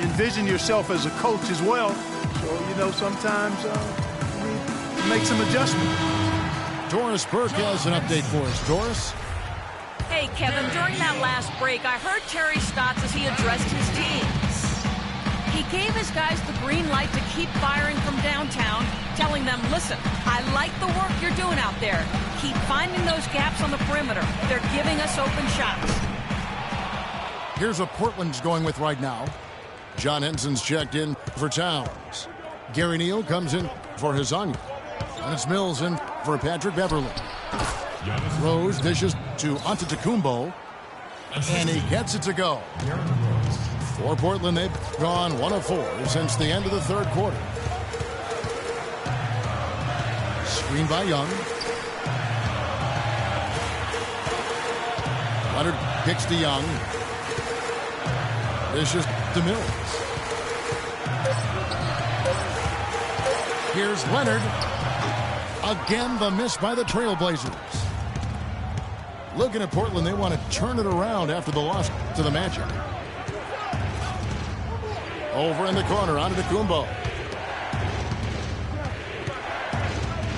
envision yourself as a coach as well. So, you know, sometimes you make some adjustments. Doris Burke has an update for us. Doris? Hey, Kevin, during that last break, I heard Terry Stotts as he addressed his team. He gave his guys the green light to keep firing from downtown, telling them, listen, I like the work you're doing out there. Keep finding those gaps on the perimeter. They're giving us open shots. Here's what Portland's going with right now. John Henson's checked in for Towns. Gary Neal comes in for Hezonja. And it's Mills in for Patrick Beverly. Rose dishes to Antetokounmpo. And he gets it to go. For Portland, they've gone 1 of 4 since the end of the third quarter. Screen by Young. Leonard kicks to Young. Dishes to Mills. Here's Leonard. Again, the miss by the Trailblazers. Looking at Portland, they want to turn it around after the loss to the Magic. Over in the corner, Antetokounmpo.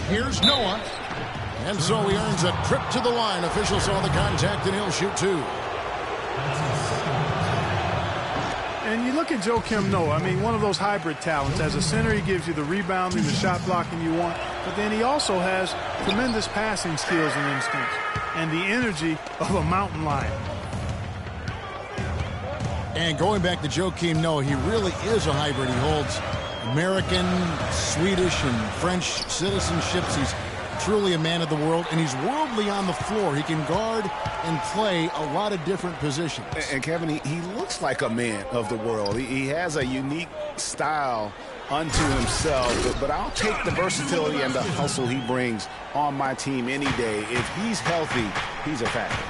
Here's Noah. And so he earns a trip to the line. Officials saw the contact, and he'll shoot 2. And you look at Joakim Noah, I mean, one of those hybrid talents. As a center, he gives you the rebounding, the shot blocking you want. But then he also has tremendous passing skills and instincts. And the energy of a mountain lion. And going back to Joakim Noah, he really is a hybrid. He holds American, Swedish, and French citizenships. He's truly a man of the world, and he's worldly on the floor. He can guard and play a lot of different positions. And Kevin, he looks like a man of the world. He has a unique style unto himself, but I'll take the versatility and the hustle he brings on my team any day. If he's healthy, he's a factor.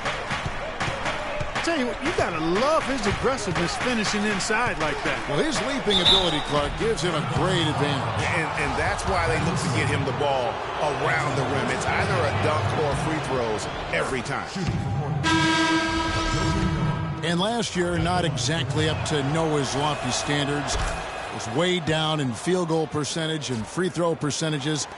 I tell you what, you gotta love his aggressiveness finishing inside like that. Well, his leaping ability, Clark, gives him a great advantage. And that's why they look to get him the ball around the rim. It's either a dunk or free throws every time. And last year, not exactly up to Noah's lofty standards. Was way down in field goal percentage and free throw percentages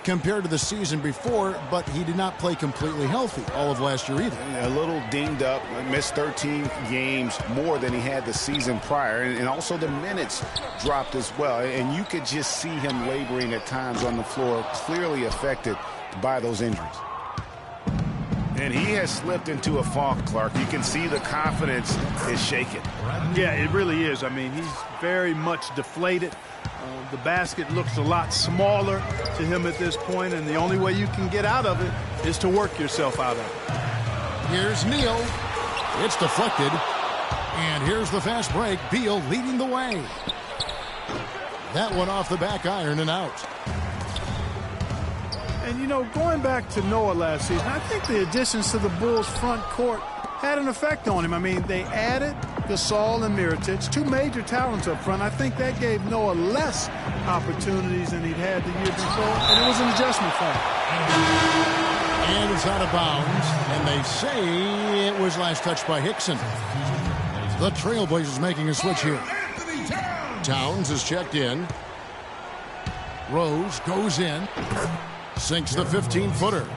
compared to the season before, but he did not play completely healthy all of last year either. A little dinged up, missed 13 games more than he had the season prior, and also the minutes dropped as well. And you could just see him laboring at times on the floor, clearly affected by those injuries. And he has slipped into a funk, Clark. You can see the confidence is shaken. Yeah, it really is. I mean, he's very much deflated. The basket looks a lot smaller to him at this point, and the only way you can get out of it is to work yourself out of it. Here's Neal. It's deflected. And here's the fast break. Beal leading the way. That one off the back iron and out. And, you know, going back to Noah last season, I think the additions to the Bulls' front court had an effect on him. I mean, they added Gasol and Mirotic, 2 major talents up front. I think that gave Noah less opportunities than he'd had the year before, and it was an adjustment for him. And it's out of bounds, and they say it was last touched by Hickson. The Trailblazers making a switch here. Towns is checked in. Rose goes in. Sinks the 15-footer.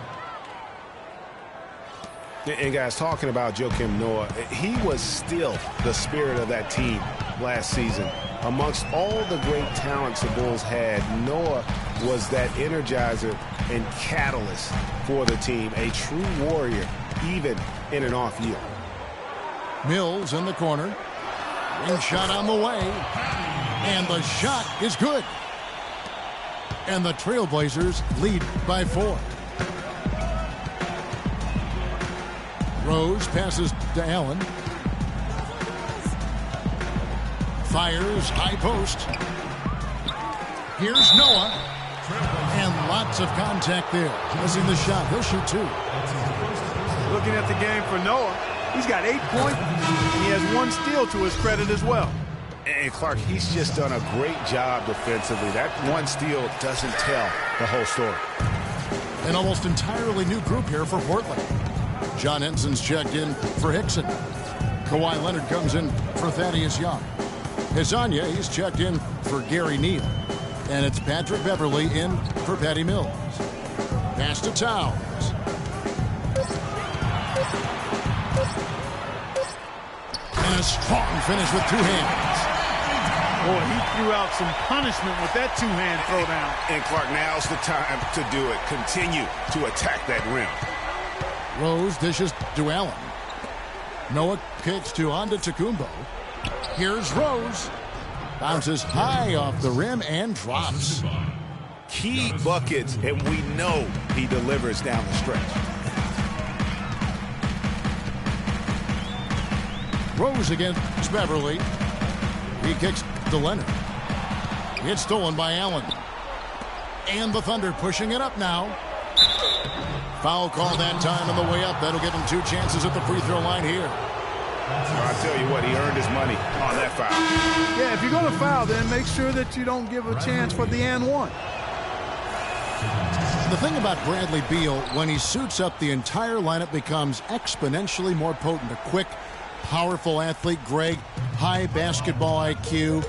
And guys, talking about Joakim Noah, he was still the spirit of that team last season. Amongst all the great talents the Bulls had, Noah was that energizer and catalyst for the team. A true warrior, even in an off year. Mills in the corner. Ring shot on the way. And the shot is good. And the Trailblazers lead by 4. Rose passes to Allen. Fires, high post. Here's Noah. And lots of contact there. Missing the shot. He'll shoot 2. Looking at the game for Noah, he's got 8 points, and he has 1 steal to his credit as well. And Clark, he's just done a great job defensively. That 1 steal doesn't tell the whole story. An almost entirely new group here for Portland. John Henson's checked in for Hickson. Kawhi Leonard comes in for Thaddeus Young. Hezonja, he's checked in for Gary Neal. And it's Patrick Beverly in for Patty Mills. Pass to Towns. And a strong finish with two hands. Boy, he threw out some punishment with that two-hand throwdown. And Clark, now's the time to do it. Continue to attack that rim. Rose dishes to Allen. Noah kicks to Antetokounmpo. Here's Rose. Bounces high off the rim and drops. Key buckets, and we know he delivers down the stretch. Rose against Beverly. He kicks to Leonard. It's stolen by Allen. And the Thunder pushing it up now. Foul call that time on the way up. That'll give him two chances at the free throw line here. I'll tell you what, he earned his money on that foul. Yeah, if you're going to foul, then make sure that you don't give a chance for the and one. The thing about Bradley Beal, when he suits up, the entire lineup becomes exponentially more potent. A quick, powerful athlete. Greg, high basketball IQ.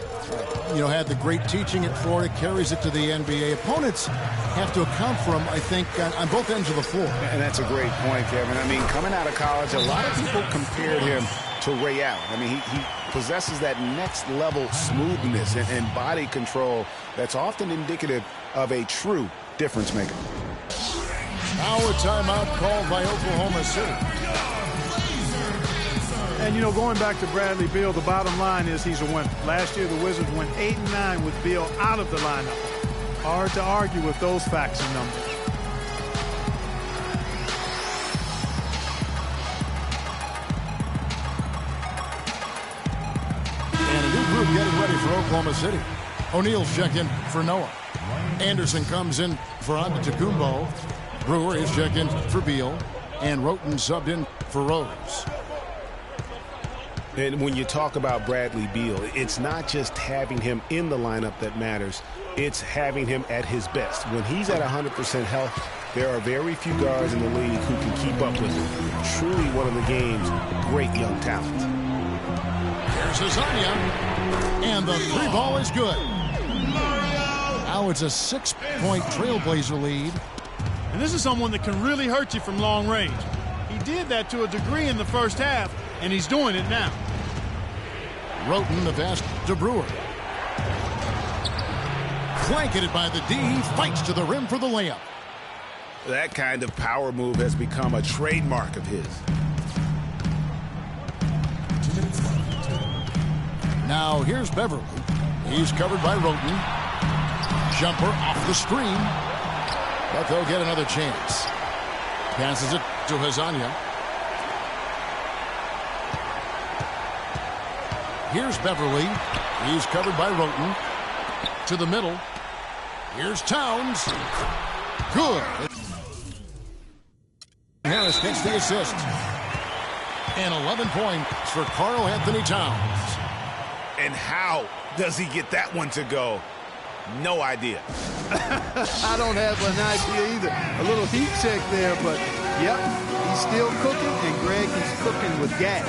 Had the great teaching at Florida, carries it to the NBA. Opponents have to account for him, I think, on both ends of the floor. And that's a great point, Kevin. I mean, coming out of college, a lot of people compared him to Ray Allen. I mean, he possesses that next level smoothness and body control that's often indicative of a true difference maker. Now a timeout called by Oklahoma City. And, going back to Bradley Beal, the bottom line is he's a winner. Last year, the Wizards went 8-9 with Beal out of the lineup. Hard to argue with those facts and numbers. And a new group getting ready for Oklahoma City. O'Neal's checked in for Noah. Anderson comes in for Antetokounmpo. Brewer is checked in for Beal. And Roten subbed in for Rose. And when you talk about Bradley Beal, it's not just having him in the lineup that matters. It's having him at his best. When he's at 100% health, there are very few guards in the league who can keep up with him. Truly one of the game's great young talents. Here's Azania. And the three ball is good. Now it's a 6-point Trailblazer lead. And this is someone that can really hurt you from long range. He did that to a degree in the first half, and he's doing it now. Roten the pass to Brewer. Blanketed by the D. He fights to the rim for the layup. That kind of power move has become a trademark of his. Now here's Beverly. He's covered by Roten. Jumper off the screen. But they'll get another chance. Passes it to Hazania. Here's Beverly. He's covered by Roten. To the middle. Here's Towns. Good. Harris gets the assist. And 11 points for Karl Anthony Towns. And how does he get that one to go? No idea. I don't have an idea either. A little heat check there, but yep, he's still cooking, and Greg is cooking with gas.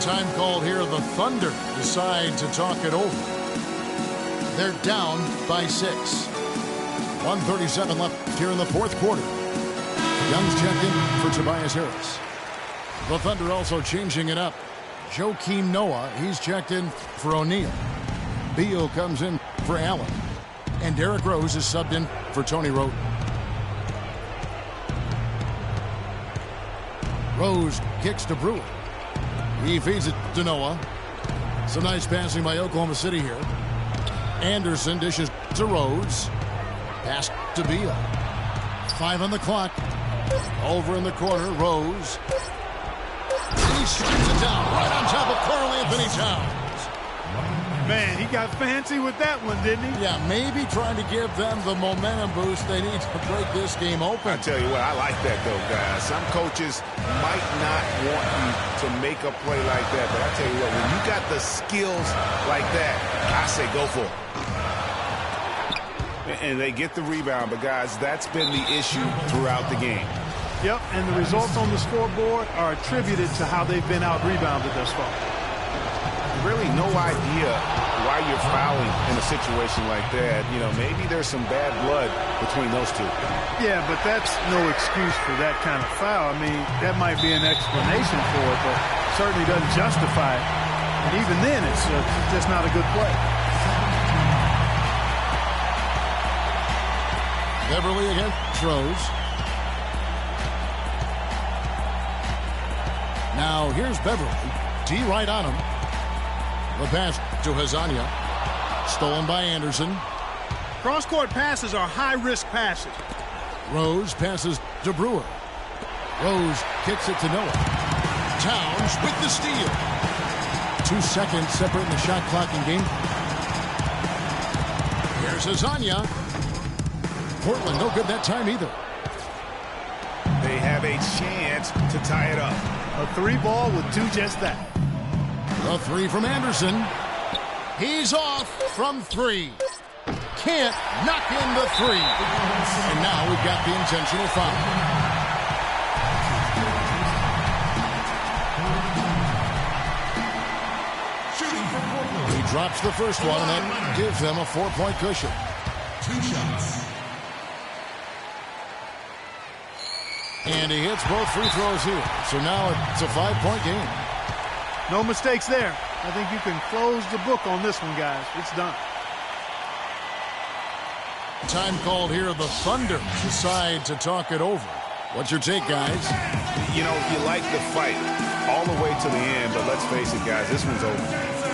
Time called here. The Thunder decide to talk it over. They're down by 6. 1:37 left here in the fourth quarter. Young's checked in for Tobias Harris. The Thunder also changing it up. Joakim Noah, he's checked in for O'Neal. Beal comes in for Allen. And Derrick Rose is subbed in for Tony Roten. Rose kicks to Brewer. He feeds it to Noah. Some nice passing by Oklahoma City here. Anderson dishes to Rose. Pass to Beal. 5 on the clock. Over in the corner, Rose. And he strikes it down right on top of Karl Anthony Towns. Man, he got fancy with that one, didn't he? Yeah, maybe trying to give them the momentum boost they need to break this game open. I tell you what, I like that though, guys. Some coaches might not want you to make a play like that, but I tell you what, when you got the skills like that, I say go for it. And they get the rebound, but guys, that's been the issue throughout the game. Yep, and the results on the scoreboard are attributed to how they've been out-rebounded thus far. really no idea why you're fouling in a situation like that. You know, maybe there's some bad blood between those two. Yeah, but that's no excuse for that kind of foul. I mean, that might be an explanation for it, but certainly doesn't justify it. And even then, it's just not a good play. Beverly against Rose. Now here's Beverly. D right on him. The pass to Hazania. Stolen by Anderson. Cross-court passes are high-risk passes. Rose passes to Brewer. Rose kicks it to Noah. Towns with the steal. 2 seconds separating the shot clock and game. Here's Hazania. Portland no good that time either. They have a chance to tie it up. A 3-ball would do just that. The 3 from Anderson. He's off from 3. Can't knock in the 3. And now we've got the intentional foul. He drops the first one, and that gives them a 4-point cushion. 2 shots. And he hits both free throws here. So now it's a 5-point game. No mistakes there. I think you can close the book on this one, guys. It's done. Time called here. The Thunder decide to talk it over. What's your take, guys? You know, you like the fight all the way to the end, but let's face it, guys, this one's over.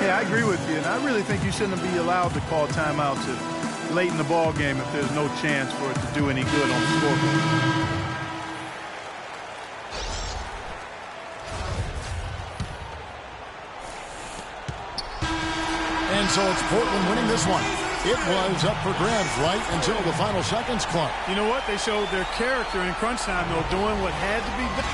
Yeah, I agree with you, and I really think you shouldn't be allowed to call timeouts late in the ball game if there's no chance for it to do any good on the scoreboard. And so it's Portland winning this one. It was up for grabs right until the final seconds clock. You know what? They showed their character in crunch time, though, doing what had to be done.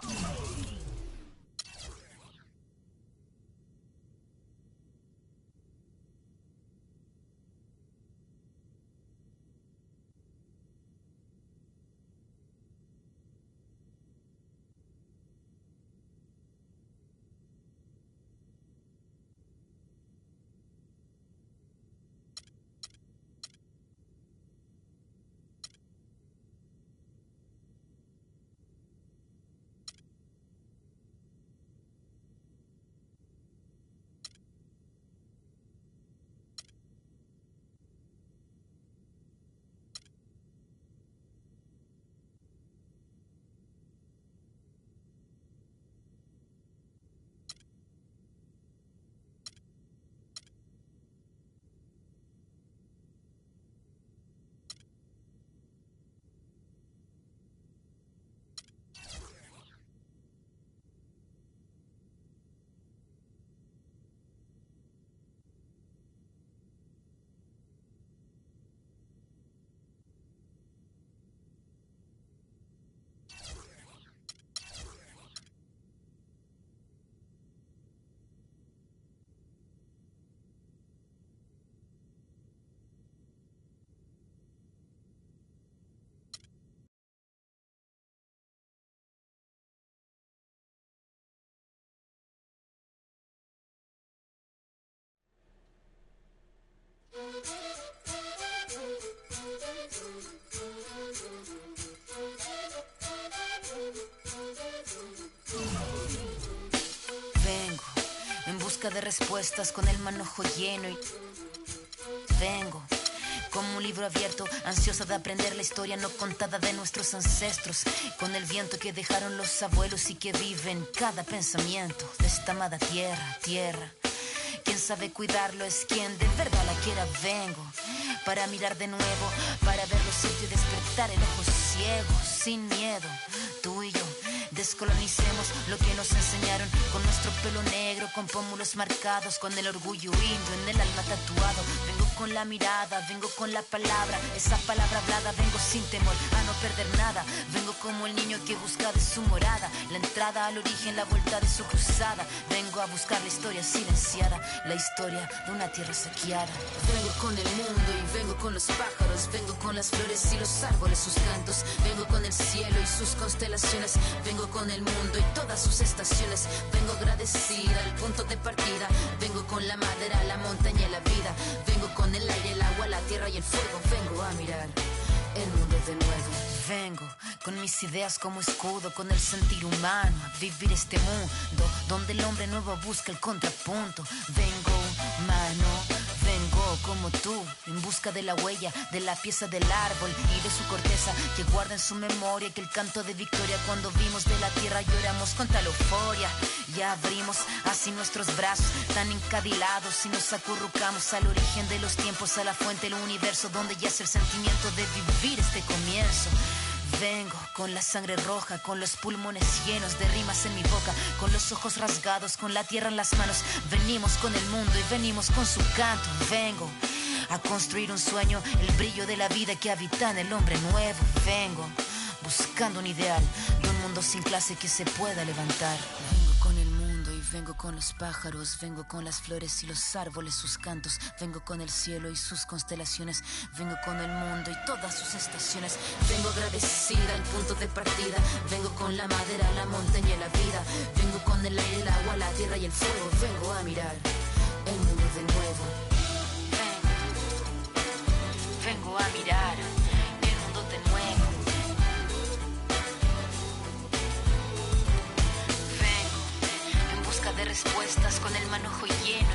Vengo en busca de respuestas con el manojo lleno y vengo como un libro abierto, ansiosa de aprender la historia no contada de nuestros ancestros, con el viento que dejaron los abuelos y que vive en cada pensamiento de esta amada tierra. Quien sabe cuidarlo es quien de verdad la quiera. Vengo para mirar de nuevo, para ver los sitios y despertar el ojo ciego, sin miedo, tú y yo. Descolonicemos lo que nos enseñaron con nuestro pelo negro, con pómulos marcados, con el orgullo indio en el alma tatuado. Vengo con la mirada, vengo con la palabra, esa palabra hablada, vengo sin temor a no perder nada. Vengo como el niño que busca de su morada, la entrada al origen, la vuelta de su cruzada. Vengo a buscar la historia silenciada, la historia de una tierra saqueada. Vengo con el mundo y vengo con los pájaros, vengo con las flores y los árboles, sus cantos. Vengo con el cielo y sus constelaciones, vengo con el mundo y todas sus estaciones. Vengo agradecida al punto de partida, vengo con la madera, la montaña y la vida. Vengo con el aire, el agua, la tierra y el fuego. Vengo a mirar el mundo de nuevo. Vengo con mis ideas como escudo, con el sentir humano, a vivir este mundo donde el hombre nuevo busca el contrapunto. Vengo humano, vengo como tú, en busca de la huella, de la pieza del árbol y de su corteza, que guarda en su memoria que el canto de victoria cuando vimos de la tierra lloramos con tal euforia. Y abrimos así nuestros brazos tan encadilados y nos acurrucamos al origen de los tiempos, a la fuente del universo donde yace el sentimiento de vivir este comienzo. Vengo con la sangre roja, con los pulmones llenos de rimas en mi boca, con los ojos rasgados, con la tierra en las manos. Venimos con el mundo y venimos con su canto. Vengo a construir un sueño, el brillo de la vida que habita en el hombre nuevo. Vengo buscando un ideal de un mundo sin clase que se pueda levantar. Vengo con el mundo y vengo con los pájaros, vengo con las flores y los árboles, sus cantos. Vengo con el cielo y sus constelaciones, vengo con el mundo y todas sus estaciones. Vengo agradecida al punto de partida, vengo con la madera, la montaña y la vida. Vengo con el aire, el agua, la tierra y el fuego. Vengo a mirar el mundo de nuevo. Vengo a mirar el mundo de nuevo. Vengo en busca de respuestas con el manojo lleno